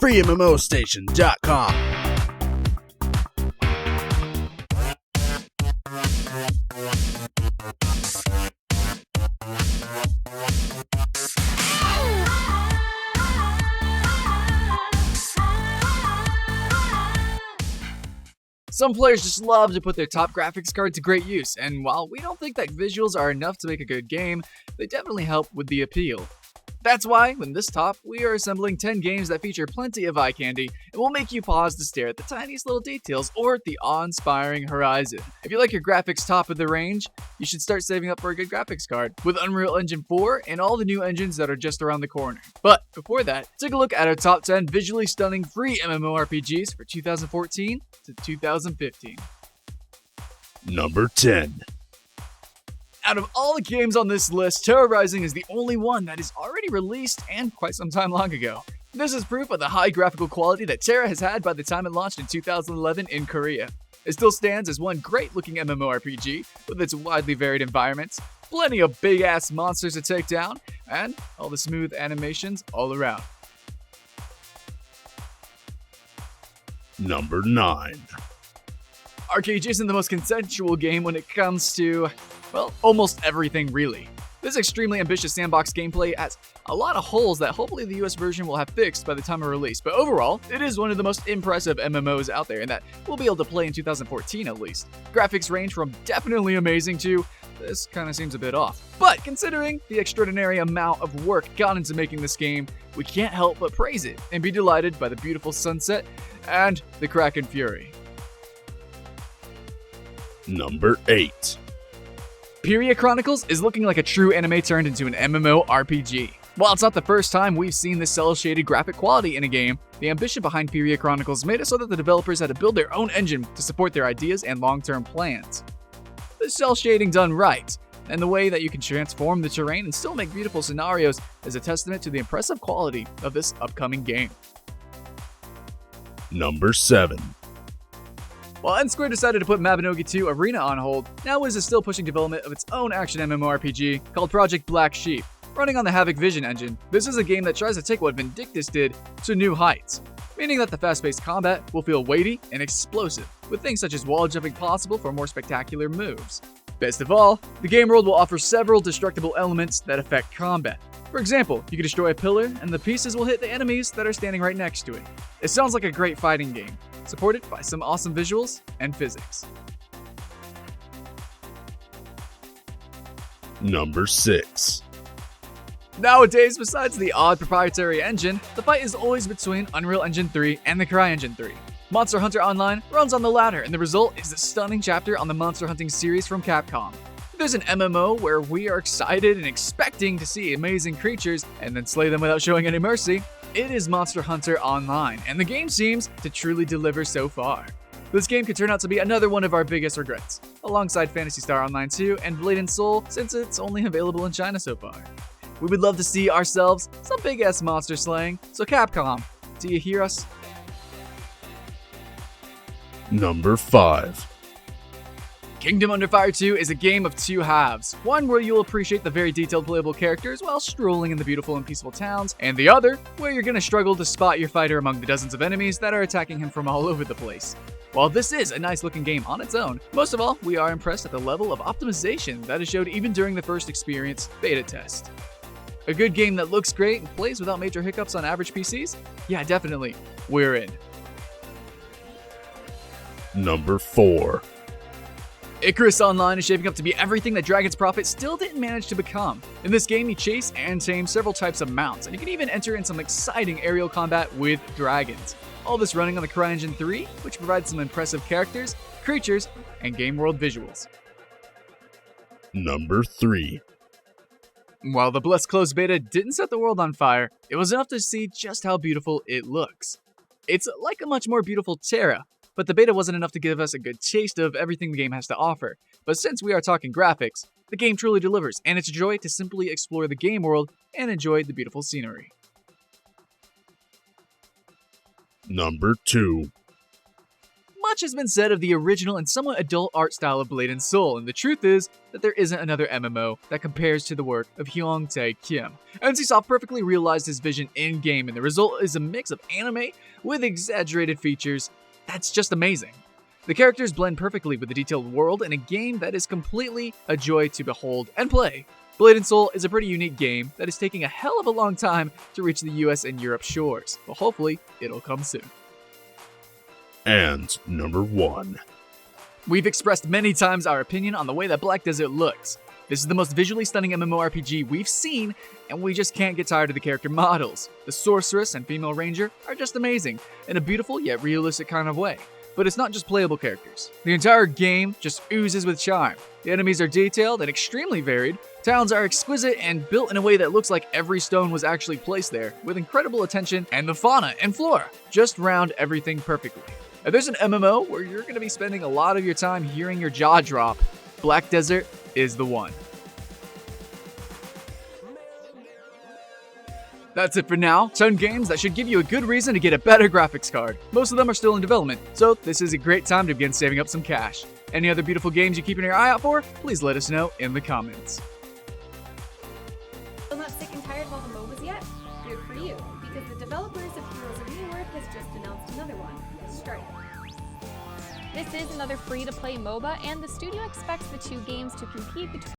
FreeMMOStation.com. Some players just love to put their top graphics card to great use, and while we don't think that visuals are enough to make a good game, they definitely help with the appeal. That's why, in this top, we are assembling 10 games that feature plenty of eye candy and will make you pause to stare at the tiniest little details or at the awe-inspiring horizon. If you like your graphics top of the range, you should start saving up for a good graphics card with Unreal Engine 4 and all the new engines that are just around the corner. But before that, take a look at our top 10 visually stunning free MMORPGs for 2014 to 2015. Number 10. Out of all the games on this list, Tera Rising is the only one that is already released and quite some time long ago. This is proof of the high graphical quality that Tera has had by the time it launched in 2011 in Korea. It still stands as one great looking MMORPG with its widely varied environments, plenty of big ass monsters to take down, and all the smooth animations all around. Number 9. ARCHEAGE isn't the most consensual game when it comes to, well, almost everything really. This extremely ambitious sandbox gameplay has a lot of holes that hopefully the US version will have fixed by the time of release, but overall, it is one of the most impressive MMOs out there and that we'll be able to play in 2014 at least. Graphics range from definitely amazing to this kinda seems a bit off. But considering the extraordinary amount of work gone into making this game, we can't help but praise it and be delighted by the beautiful sunset and the Kraken Fury. Number 8. Peria Chronicles is looking like a true anime turned into an MMORPG. While it's not the first time we've seen this cel-shaded graphic quality in a game, the ambition behind Peria Chronicles made it so that the developers had to build their own engine to support their ideas and long-term plans. The cel shading done right, and the way that you can transform the terrain and still make beautiful scenarios is a testament to the impressive quality of this upcoming game. Number 7. While N-Square decided to put Mabinogi 2 Arena on hold, now Wiz is still pushing development of its own action MMORPG called Project Black Sheep, running on the Havoc Vision engine. This is a game that tries to take what Vindictus did to new heights, meaning that the fast-paced combat will feel weighty and explosive, with things such as wall jumping possible for more spectacular moves. Best of all, the game world will offer several destructible elements that affect combat. For example, you can destroy a pillar and the pieces will hit the enemies that are standing right next to it. It sounds like a great fighting game, supported by some awesome visuals and physics. Number 6. Nowadays, besides the odd proprietary engine, the fight is always between Unreal Engine 3 and the CryEngine 3. Monster Hunter Online runs on the latter, and the result is a stunning chapter on the monster hunting series from Capcom. There's an MMO where we are excited and expecting to see amazing creatures and then slay them without showing any mercy. It is Monster Hunter Online, and the game seems to truly deliver so far. This game could turn out to be another one of our biggest regrets, alongside Phantasy Star Online 2 and Blade and Soul, since it's only available in China so far. We would love to see ourselves some big-ass monster slaying, so Capcom, do you hear us? Number 5. Kingdom Under Fire 2 is a game of two halves, one where you'll appreciate the very detailed playable characters while strolling in the beautiful and peaceful towns, and the other where you're gonna struggle to spot your fighter among the dozens of enemies that are attacking him from all over the place. While this is a nice looking game on its own, most of all, we are impressed at the level of optimization that is showed even during the first experience beta test. A good game that looks great and plays without major hiccups on average PCs? Yeah, definitely, we're in. Number 4. Icarus Online is shaping up to be everything that Dragon's Prophet still didn't manage to become. In this game, you chase and tame several types of mounts, and you can even enter in some exciting aerial combat with dragons. All this running on the CryEngine 3, which provides some impressive characters, creatures, and game world visuals. Number 3. While the Blessed Closed Beta didn't set the world on fire, it was enough to see just how beautiful it looks. It's like a much more beautiful Tera, but the beta wasn't enough to give us a good taste of everything the game has to offer. But since we are talking graphics, the game truly delivers, and it's a joy to simply explore the game world and enjoy the beautiful scenery. Number 2. Much has been said of the original and somewhat adult art style of Blade and Soul, and the truth is that there isn't another MMO that compares to the work of Hyung Tae Kim. NCSoft perfectly realized his vision in-game, and the result is a mix of anime with exaggerated features that's just amazing. The characters blend perfectly with the detailed world in a game that is completely a joy to behold and play. Blade and Soul is a pretty unique game that is taking a hell of a long time to reach the US and Europe shores, but hopefully it'll come soon. And number 1. We've expressed many times our opinion on the way that Black Desert looks. This is the most visually stunning MMORPG we've seen, and we just can't get tired of the character models. The Sorceress and Female Ranger are just amazing, in a beautiful yet realistic kind of way. But it's not just playable characters. The entire game just oozes with charm. The enemies are detailed and extremely varied, towns are exquisite and built in a way that looks like every stone was actually placed there, with incredible attention, and the fauna and flora just round everything perfectly. If there's an MMO where you're going to be spending a lot of your time hearing your jaw drop, Black Desert is the one. That's it for now. 10 games that should give you a good reason to get a better graphics card. Most of them are still in development, so this is a great time to begin saving up some cash. Any other beautiful games you're keeping your eye out for? Please let us know in the comments. Still not sick and tired of all the MOBAs yet? Good for you, because the developers of Heroes of New Earth has just announced another one, Strike. This is another free-to-play MOBA, and the studio expects the two games to compete between